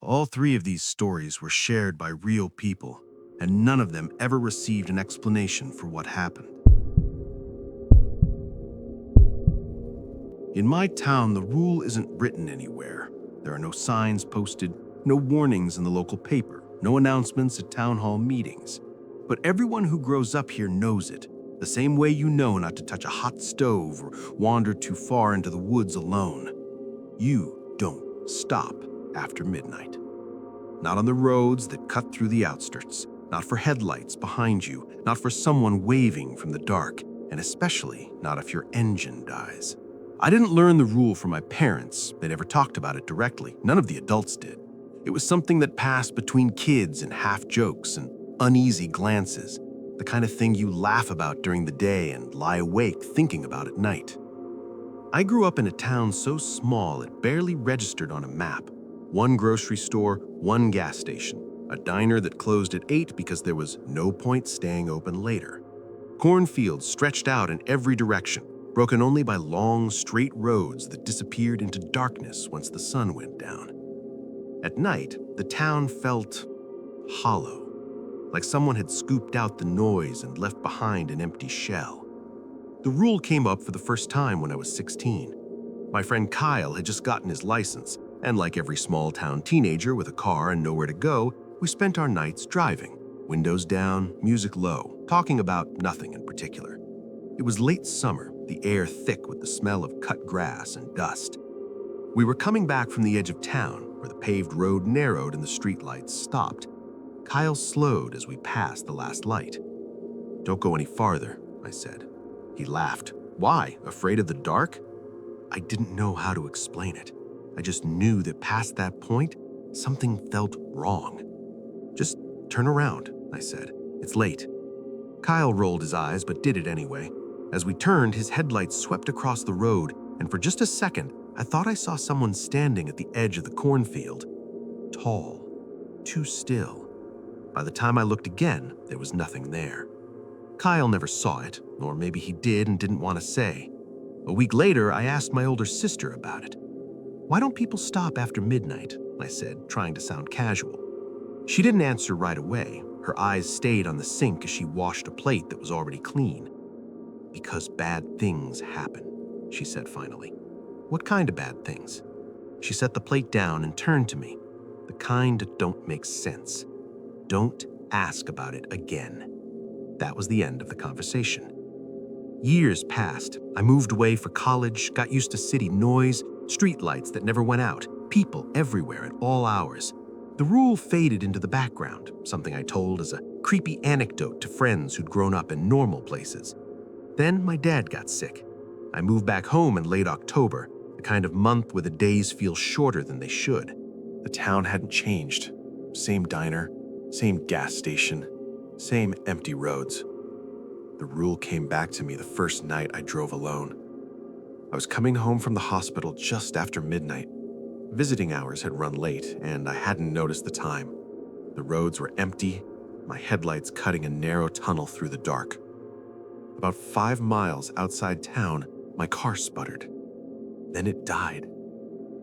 All three of these stories were shared by real people, and none of them ever received an explanation for what happened. In my town, the rule isn't written anywhere. There are no signs posted, no warnings in the local paper, no announcements at town hall meetings. But everyone who grows up here knows it, the same way you know not to touch a hot stove or wander too far into the woods alone. You don't stop after midnight. Not on the roads that cut through the outskirts, not for headlights behind you, not for someone waving from the dark, and especially not if your engine dies. I didn't learn the rule from my parents. They never talked about it directly. None of the adults did. It was something that passed between kids and half jokes and uneasy glances, the kind of thing you laugh about during the day and lie awake thinking about at night. I grew up in a town so small it barely registered on a map. One grocery store, one gas station, a diner that closed at 8 because there was no point staying open later. Cornfields stretched out in every direction, broken only by long, straight roads that disappeared into darkness once the sun went down. At night, the town felt hollow, like someone had scooped out the noise and left behind an empty shell. The rule came up for the first time when I was 16. My friend Kyle had just gotten his license, and like every small-town teenager with a car and nowhere to go, we spent our nights driving, windows down, music low, talking about nothing in particular. It was late summer, the air thick with the smell of cut grass and dust. We were coming back from the edge of town, where the paved road narrowed and the streetlights stopped. Kyle slowed as we passed the last light. "Don't go any farther," I said. He laughed. "Why? Afraid of the dark?" I didn't know how to explain it. I just knew that past that point, something felt wrong. "Just turn around," I said. "It's late." Kyle rolled his eyes but did it anyway. As we turned, his headlights swept across the road, and for just a second, I thought I saw someone standing at the edge of the cornfield. Tall, too still. By the time I looked again, there was nothing there. Kyle never saw it, or maybe he did and didn't want to say. A week later, I asked my older sister about it. "Why don't people stop after midnight?" I said, trying to sound casual. She didn't answer right away. Her eyes stayed on the sink as she washed a plate that was already clean. "Because bad things happen," she said finally. "What kind of bad things?" She set the plate down and turned to me. "The kind that don't make sense. Don't ask about it again." That was the end of the conversation. Years passed. I moved away for college, got used to city noise, streetlights that never went out, people everywhere at all hours. The rule faded into the background, something I told as a creepy anecdote to friends who'd grown up in normal places. Then my dad got sick. I moved back home in late October, the kind of month where the days feel shorter than they should. The town hadn't changed. Same diner, same gas station, same empty roads. The rule came back to me the first night I drove alone. I was coming home from the hospital just after midnight. Visiting hours had run late, and I hadn't noticed the time. The roads were empty, my headlights cutting a narrow tunnel through the dark. About 5 miles outside town, my car sputtered. Then it died.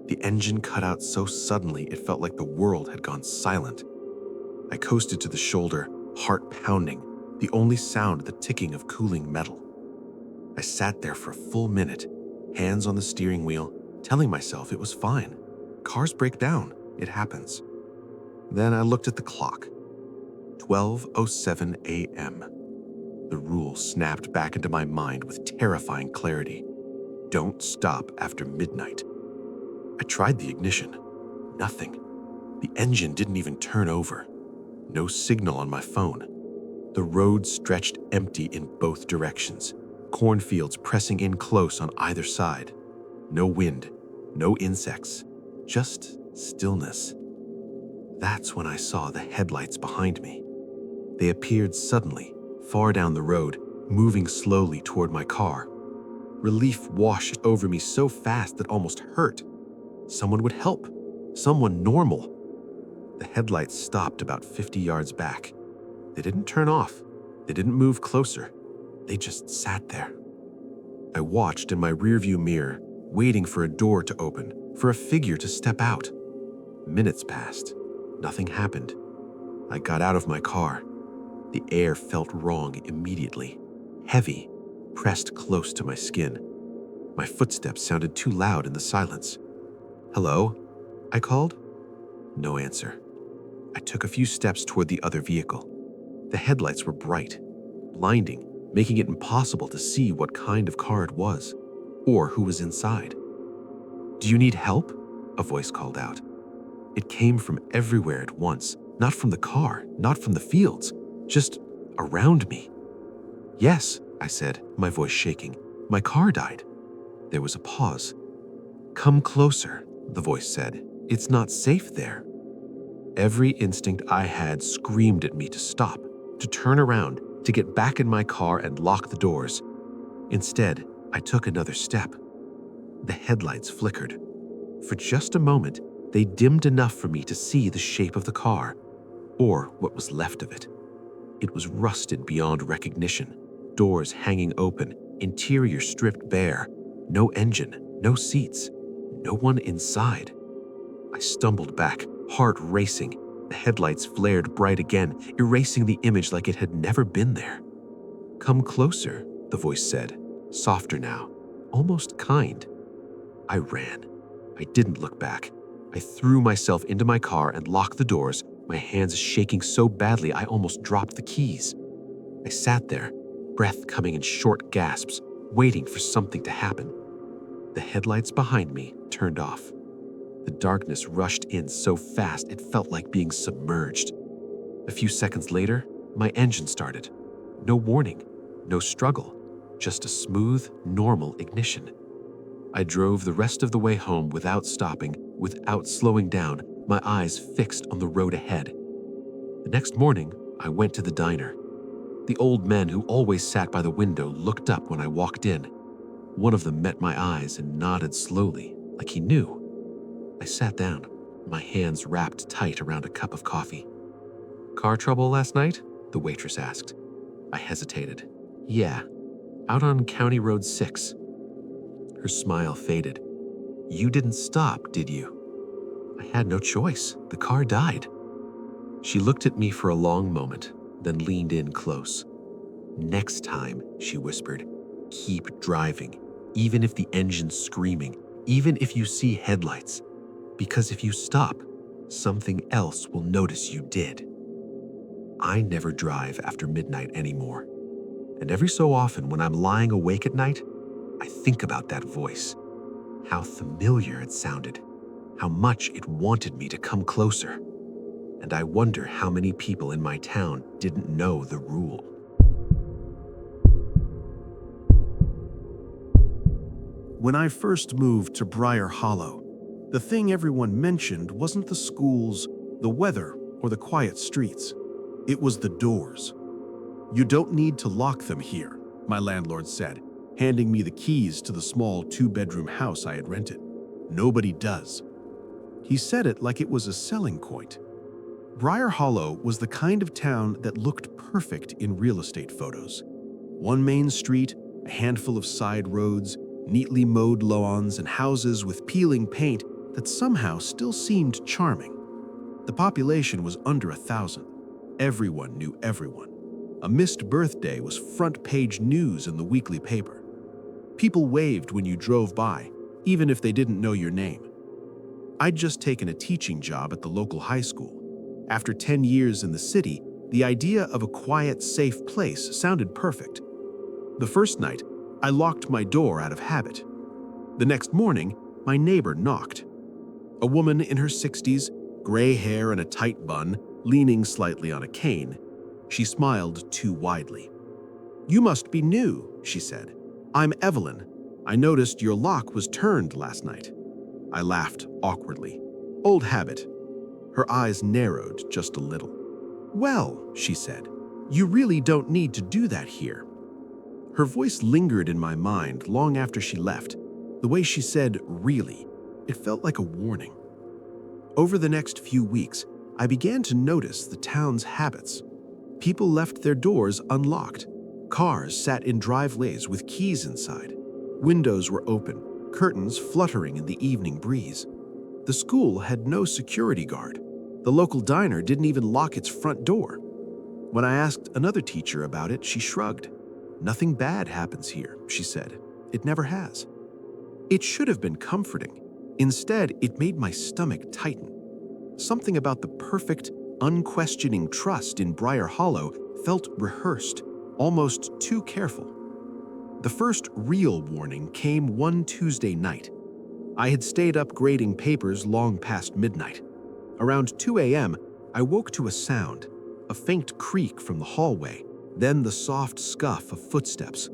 The engine cut out so suddenly it felt like the world had gone silent. I coasted to the shoulder, heart pounding, the only sound the ticking of cooling metal. I sat there for a full minute, hands on the steering wheel, telling myself it was fine. Cars break down, it happens. Then I looked at the clock. 12:07 a.m. The rule snapped back into my mind with terrifying clarity. Don't stop after midnight. I tried the ignition. Nothing. The engine didn't even turn over. No signal on my phone. The road stretched empty in both directions, cornfields pressing in close on either side. No wind, no insects, just stillness. That's when I saw the headlights behind me. They appeared suddenly, far down the road, moving slowly toward my car. Relief washed over me so fast that almost hurt. Someone would help. Someone normal. The headlights stopped about 50 yards back. They didn't turn off. They didn't move closer. They just sat there. I watched in my rearview mirror, waiting for a door to open, for a figure to step out. Minutes passed. Nothing happened. I got out of my car. The air felt wrong immediately. Heavy, pressed close to my skin. My footsteps sounded too loud in the silence. "Hello?" I called. No answer. I took a few steps toward the other vehicle. The headlights were bright, blinding, making it impossible to see what kind of car it was, or who was inside. "Do you need help?" a voice called out. It came from everywhere at once, not from the car, not from the fields, just around me. "Yes," I said, my voice shaking. "My car died." There was a pause. "Come closer," the voice said. "It's not safe there." Every instinct I had screamed at me to stop, to turn around, to get back in my car and lock the doors. Instead, I took another step. The headlights flickered. For just a moment, they dimmed enough for me to see the shape of the car, or what was left of it. It was rusted beyond recognition, doors hanging open, interior stripped bare, no engine, no seats, no one inside. I stumbled back, heart racing. The headlights flared bright again, erasing the image like it had never been there. "Come closer," the voice said, softer now, almost kind. I ran. I didn't look back. I threw myself into my car and locked the doors, my hands shaking so badly I almost dropped the keys. I sat there, breath coming in short gasps, waiting for something to happen. The headlights behind me turned off. The darkness rushed in so fast it felt like being submerged. A few seconds later, my engine started. No warning, no struggle, just a smooth, normal ignition. I drove the rest of the way home without stopping, without slowing down, my eyes fixed on the road ahead. The next morning, I went to the diner. The old men who always sat by the window looked up when I walked in. One of them met my eyes and nodded slowly, like he knew. I sat down, my hands wrapped tight around a cup of coffee. "Car trouble last night?" the waitress asked. I hesitated. "Yeah, out on County Road 6. Her smile faded. "You didn't stop, did you?" "I had no choice. The car died." She looked at me for a long moment, then leaned in close. "Next time," she whispered, "keep driving, even if the engine's screaming, even if you see headlights. Because if you stop, something else will notice you did." I never drive after midnight anymore. And every so often when I'm lying awake at night, I think about that voice. How familiar it sounded. How much it wanted me to come closer. And I wonder how many people in my town didn't know the rule. When I first moved to Briar Hollow, the thing everyone mentioned wasn't the schools, the weather, or the quiet streets. It was the doors. "You don't need to lock them here," my landlord said, handing me the keys to the small 2-bedroom house I had rented. "Nobody does." He said it like it was a selling point. Briar Hollow was the kind of town that looked perfect in real estate photos. One main street, a handful of side roads, neatly mowed lawns, and houses with peeling paint that somehow still seemed charming. The population was under 1,000. Everyone knew everyone. A missed birthday was front-page news in the weekly paper. People waved when you drove by, even if they didn't know your name. I'd just taken a teaching job at the local high school. After 10 years in the city, the idea of a quiet, safe place sounded perfect. The first night, I locked my door out of habit. The next morning, my neighbor knocked. A woman in her 60s, gray hair and a tight bun, leaning slightly on a cane. She smiled too widely. "You must be new," she said. "I'm Evelyn. I noticed your lock was turned last night." I laughed awkwardly. Old habit. Her eyes narrowed just a little. "Well," she said, "you really don't need to do that here." Her voice lingered in my mind long after she left. The way she said "really," it felt like a warning. Over the next few weeks, I began to notice the town's habits. People left their doors unlocked. Cars sat in driveways with keys inside. Windows were open, curtains fluttering in the evening breeze. The school had no security guard. The local diner didn't even lock its front door. When I asked another teacher about it, she shrugged. "Nothing bad happens here," she said. "It never has." It should have been comforting. Instead, it made my stomach tighten. Something about the perfect, unquestioning trust in Briar Hollow felt rehearsed, almost too careful. The first real warning came one Tuesday night. I had stayed up grading papers long past midnight. Around 2 a.m., I woke to a sound, a faint creak from the hallway, then the soft scuff of footsteps.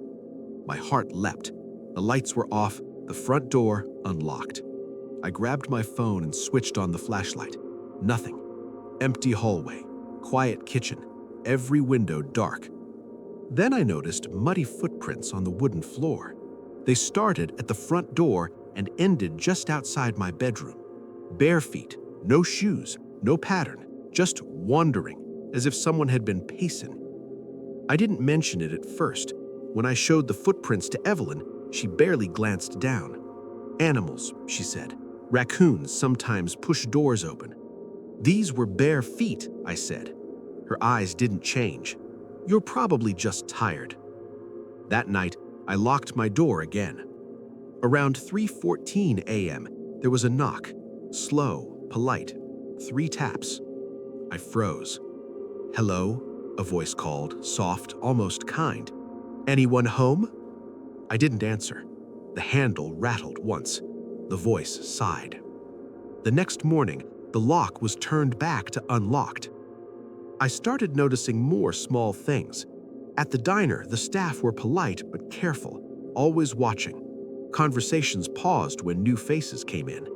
My heart leapt. The lights were off, the front door unlocked. I grabbed my phone and switched on the flashlight. Nothing. Empty hallway, quiet kitchen, every window dark. Then I noticed muddy footprints on the wooden floor. They started at the front door and ended just outside my bedroom. Bare feet, no shoes, no pattern, just wandering, as if someone had been pacing. I didn't mention it at first. When I showed the footprints to Evelyn, she barely glanced down. "Animals," she said. "Raccoons sometimes push doors open." "These were bare feet," I said. Her eyes didn't change. "You're probably just tired." That night, I locked my door again. Around 3:14 a.m., there was a knock. Slow, polite. 3 taps. I froze. "Hello?" a voice called, soft, almost kind. "Anyone home?" I didn't answer. The handle rattled once. The voice sighed. The next morning, the lock was turned back to unlocked. I started noticing more small things. At the diner, the staff were polite but careful, always watching. Conversations paused when new faces came in.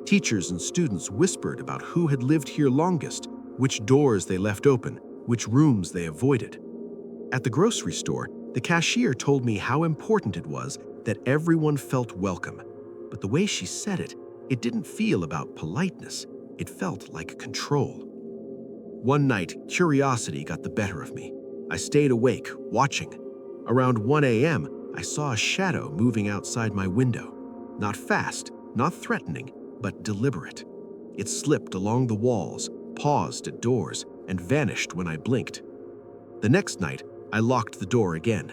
Teachers and students whispered about who had lived here longest, which doors they left open, which rooms they avoided. At the grocery store, the cashier told me how important it was that everyone felt welcome. But the way she said it, it didn't feel about politeness. It felt like control. One night, curiosity got the better of me. I stayed awake, watching. Around 1 a.m., I saw a shadow moving outside my window. Not fast, not threatening, but deliberate. It slipped along the walls, paused at doors, and vanished when I blinked. The next night, I locked the door again.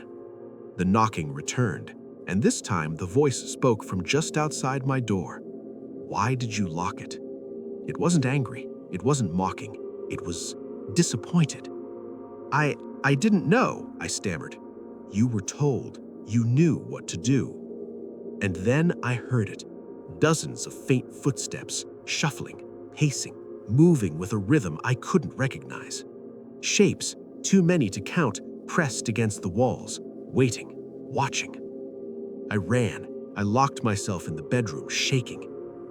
The knocking returned, and this time the voice spoke from just outside my door. "Why did you lock it?" It wasn't angry. It wasn't mocking. It was disappointed. I didn't know," I stammered. "You were told. You knew what to do." And then I heard it. Dozens of faint footsteps, shuffling, pacing, moving with a rhythm I couldn't recognize. Shapes, too many to count, pressed against the walls, waiting, watching. I ran. I locked myself in the bedroom, shaking.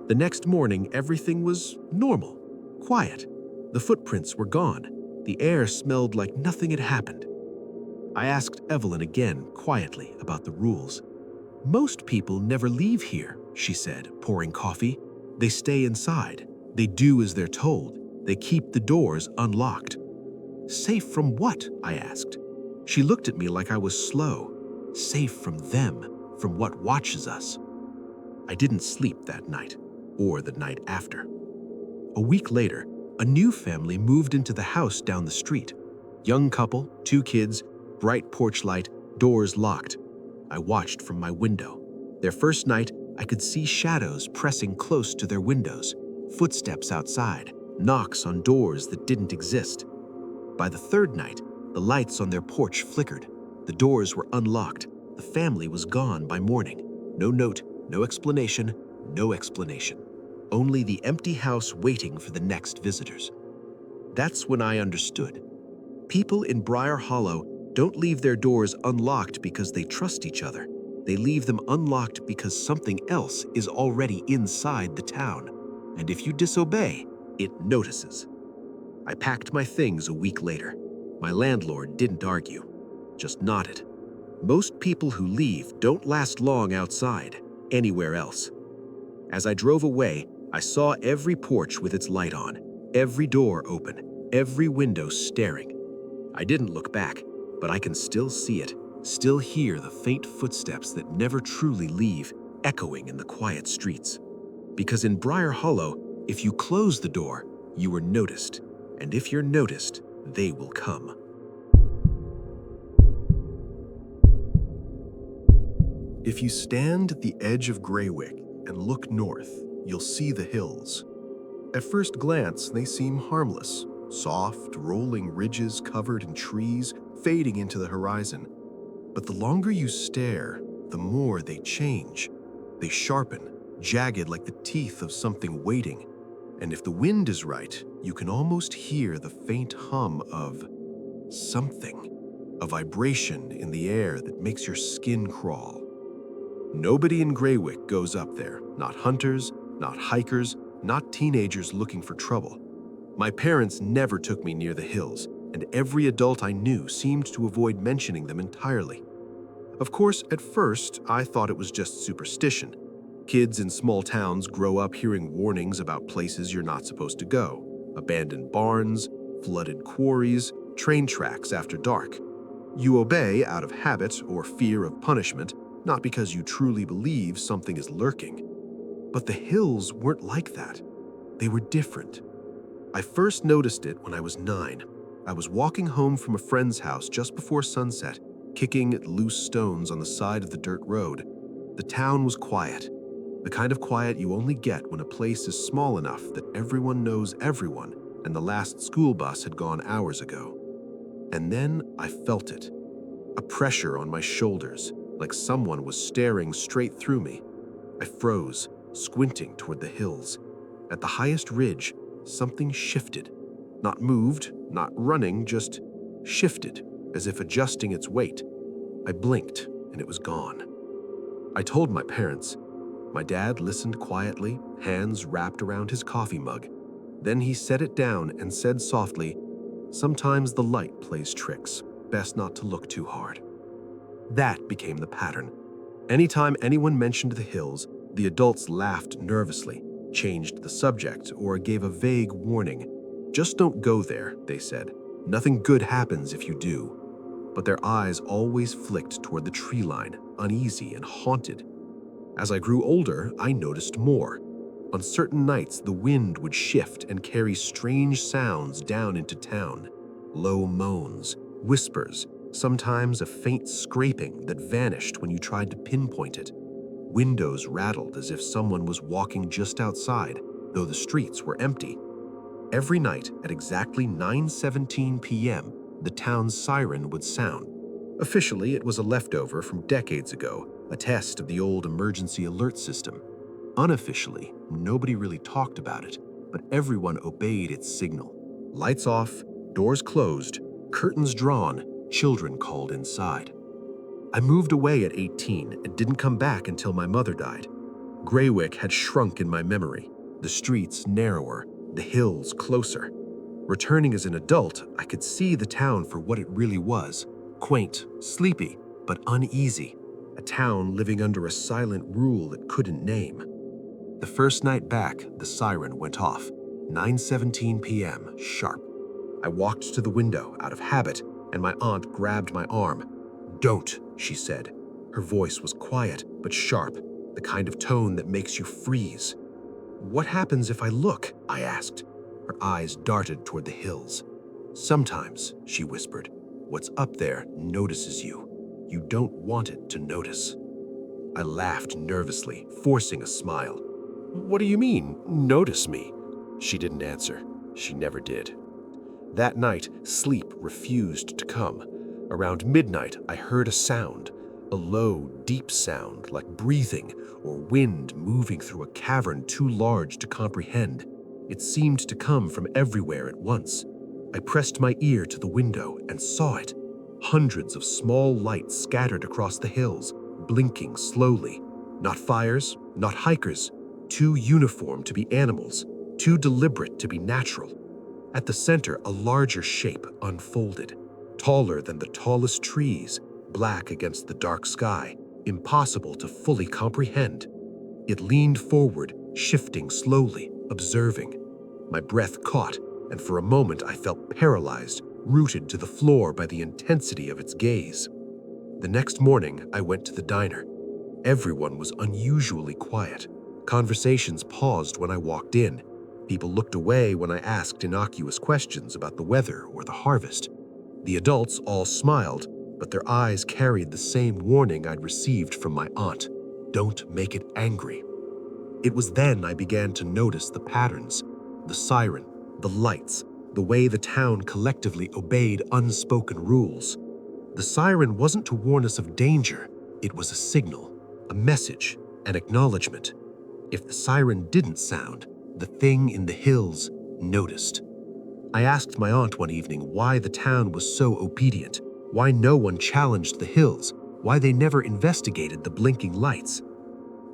The next morning, everything was normal, quiet. The footprints were gone. The air smelled like nothing had happened. I asked Evelyn again, quietly, about the rules. "Most people never leave here," she said, pouring coffee. "They stay inside. They do as they're told. They keep the doors unlocked." "Safe from what?" I asked. She looked at me like I was slow. "Safe from them, from what watches us." I didn't sleep that night, or the night after. A week later, a new family moved into the house down the street. Young couple, 2 kids, bright porch light, doors locked. I watched from my window. Their first night, I could see shadows pressing close to their windows, footsteps outside, knocks on doors that didn't exist. By the third night, the lights on their porch flickered. The doors were unlocked. The family was gone by morning. No note, no explanation, no explanation. Only the empty house waiting for the next visitors. That's when I understood. People in Briar Hollow don't leave their doors unlocked because they trust each other. They leave them unlocked because something else is already inside the town. And if you disobey, it notices. I packed my things a week later. My landlord didn't argue, just nodded. Most people who leave don't last long outside, anywhere else. As I drove away, I saw every porch with its light on, every door open, every window staring. I didn't look back, but I can still see it, still hear the faint footsteps that never truly leave, echoing in the quiet streets. Because in Briar Hollow, if you close the door, you are noticed, and if you're noticed, they will come. If you stand at the edge of Greywick and look north, you'll see the hills. At first glance, they seem harmless, soft, rolling ridges covered in trees fading into the horizon. But the longer you stare, the more they change. They sharpen, jagged like the teeth of something waiting. And if the wind is right, you can almost hear the faint hum of something, a vibration in the air that makes your skin crawl. Nobody in Greywick goes up there, not hunters, not hikers, not teenagers looking for trouble. My parents never took me near the hills, and every adult I knew seemed to avoid mentioning them entirely. Of course, at first, I thought it was just superstition. Kids in small towns grow up hearing warnings about places you're not supposed to go: abandoned barns, flooded quarries, train tracks after dark. You obey out of habit or fear of punishment, not because you truly believe something is lurking. But the hills weren't like that. They were different. I first noticed it when I was 9. I was walking home from a friend's house just before sunset, kicking at loose stones on the side of the dirt road. The town was quiet, the kind of quiet you only get when a place is small enough that everyone knows everyone and the last school bus had gone hours ago. And then I felt it, a pressure on my shoulders, like someone was staring straight through me. I froze, squinting toward the hills. At the highest ridge, something shifted. Not moved, not running, just shifted, as if adjusting its weight. I blinked, and it was gone. I told my parents. My dad listened quietly, hands wrapped around his coffee mug. Then he set it down and said softly, "Sometimes the light plays tricks. Best not to look too hard." That became the pattern. Anytime anyone mentioned the hills, the adults laughed nervously, changed the subject, or gave a vague warning. "Just don't go there," they said. "Nothing good happens if you do." But their eyes always flicked toward the tree line, uneasy and haunted. As I grew older, I noticed more. On certain nights, the wind would shift and carry strange sounds down into town. Low moans, whispers, sometimes a faint scraping that vanished when you tried to pinpoint it. Windows rattled as if someone was walking just outside, though the streets were empty. Every night at exactly 9:17 p.m., the town's siren would sound. Officially, it was a leftover from decades ago, a test of the old emergency alert system. Unofficially, nobody really talked about it, but everyone obeyed its signal. Lights off, doors closed, curtains drawn, children called inside. I moved away at 18 and didn't come back until my mother died. Greywick had shrunk in my memory, the streets narrower, the hills closer. Returning as an adult, I could see the town for what it really was: quaint, sleepy, but uneasy. A town living under a silent rule it couldn't name. The first night back, the siren went off. 9:17 p.m., sharp. I walked to the window out of habit, and my aunt grabbed my arm. "Don't," she said. Her voice was quiet but sharp, the kind of tone that makes you freeze. "What happens if I look?" I asked. Her eyes darted toward the hills. "Sometimes," she whispered, "what's up there notices you. You don't want it to notice." I laughed nervously, forcing a smile. "What do you mean, notice me?" She didn't answer. She never did. That night, sleep refused to come. Around midnight, I heard a sound, a low, deep sound like breathing or wind moving through a cavern too large to comprehend. It seemed to come from everywhere at once. I pressed my ear to the window and saw it. Hundreds of small lights scattered across the hills, blinking slowly. Not fires, not hikers, too uniform to be animals, too deliberate to be natural. At the center, a larger shape unfolded, taller than the tallest trees, black against the dark sky, impossible to fully comprehend. It leaned forward, shifting slowly, observing. My breath caught, and for a moment I felt paralyzed, rooted to the floor by the intensity of its gaze. The next morning, I went to the diner. Everyone was unusually quiet. Conversations paused when I walked in. People looked away when I asked innocuous questions about the weather or the harvest. The adults all smiled, but their eyes carried the same warning I'd received from my aunt. Don't make it angry. It was then I began to notice the patterns, the siren, the lights, the way the town collectively obeyed unspoken rules. The siren wasn't to warn us of danger, it was a signal, a message, an acknowledgement. If the siren didn't sound, the thing in the hills noticed. I asked my aunt one evening why the town was so obedient, why no one challenged the hills, why they never investigated the blinking lights.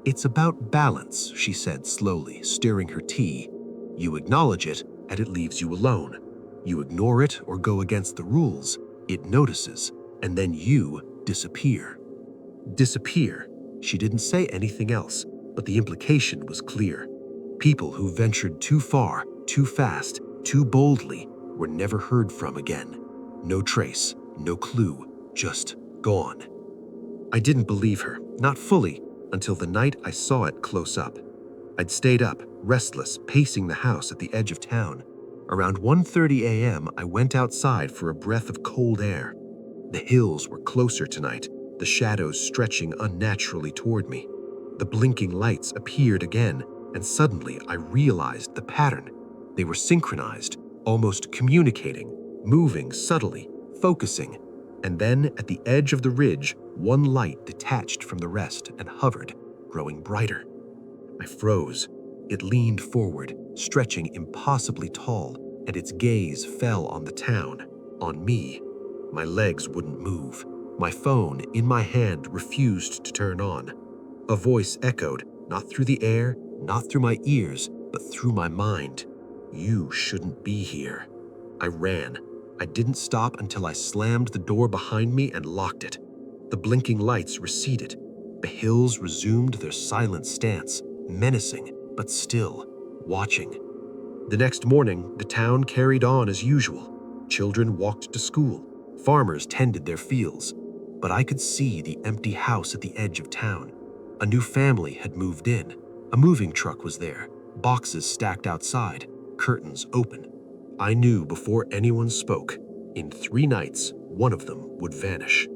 "It's about balance," she said slowly, stirring her tea. "You acknowledge it, and it leaves you alone. You ignore it or go against the rules, it notices, and then you disappear." Disappear. She didn't say anything else, but the implication was clear. People who ventured too far, too fast, too boldly were never heard from again. No trace, no clue, just gone. I didn't believe her, not fully, until the night I saw it close up. I'd stayed up, restless, pacing the house at the edge of town. Around 1:30 a.m., I went outside for a breath of cold air. The hills were closer tonight, the shadows stretching unnaturally toward me. The blinking lights appeared again, and suddenly I realized the pattern. They were synchronized, almost communicating, moving subtly, focusing. And then, at the edge of the ridge, one light detached from the rest and hovered, growing brighter. I froze. It leaned forward, stretching impossibly tall, and its gaze fell on the town, on me. My legs wouldn't move. My phone, in my hand, refused to turn on. A voice echoed, not through the air, not through my ears, but through my mind. "You shouldn't be here." I ran. I didn't stop until I slammed the door behind me and locked it. The blinking lights receded. The hills resumed their silent stance, menacing, but still, watching. The next morning, the town carried on as usual. Children walked to school. Farmers tended their fields. But I could see the empty house at the edge of town. A new family had moved in. A moving truck was there, boxes stacked outside, curtains open. I knew before anyone spoke, in 3 nights, one of them would vanish.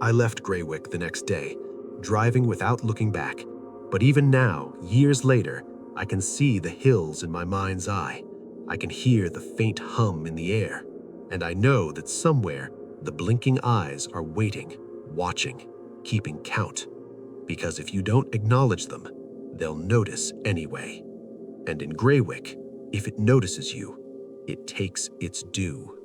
I left Greywick the next day, driving without looking back. But even now, years later, I can see the hills in my mind's eye. I can hear the faint hum in the air. And I know that somewhere, the blinking eyes are waiting, watching, keeping count. Because if you don't acknowledge them, they'll notice anyway. And in Greywick, if it notices you, it takes its due.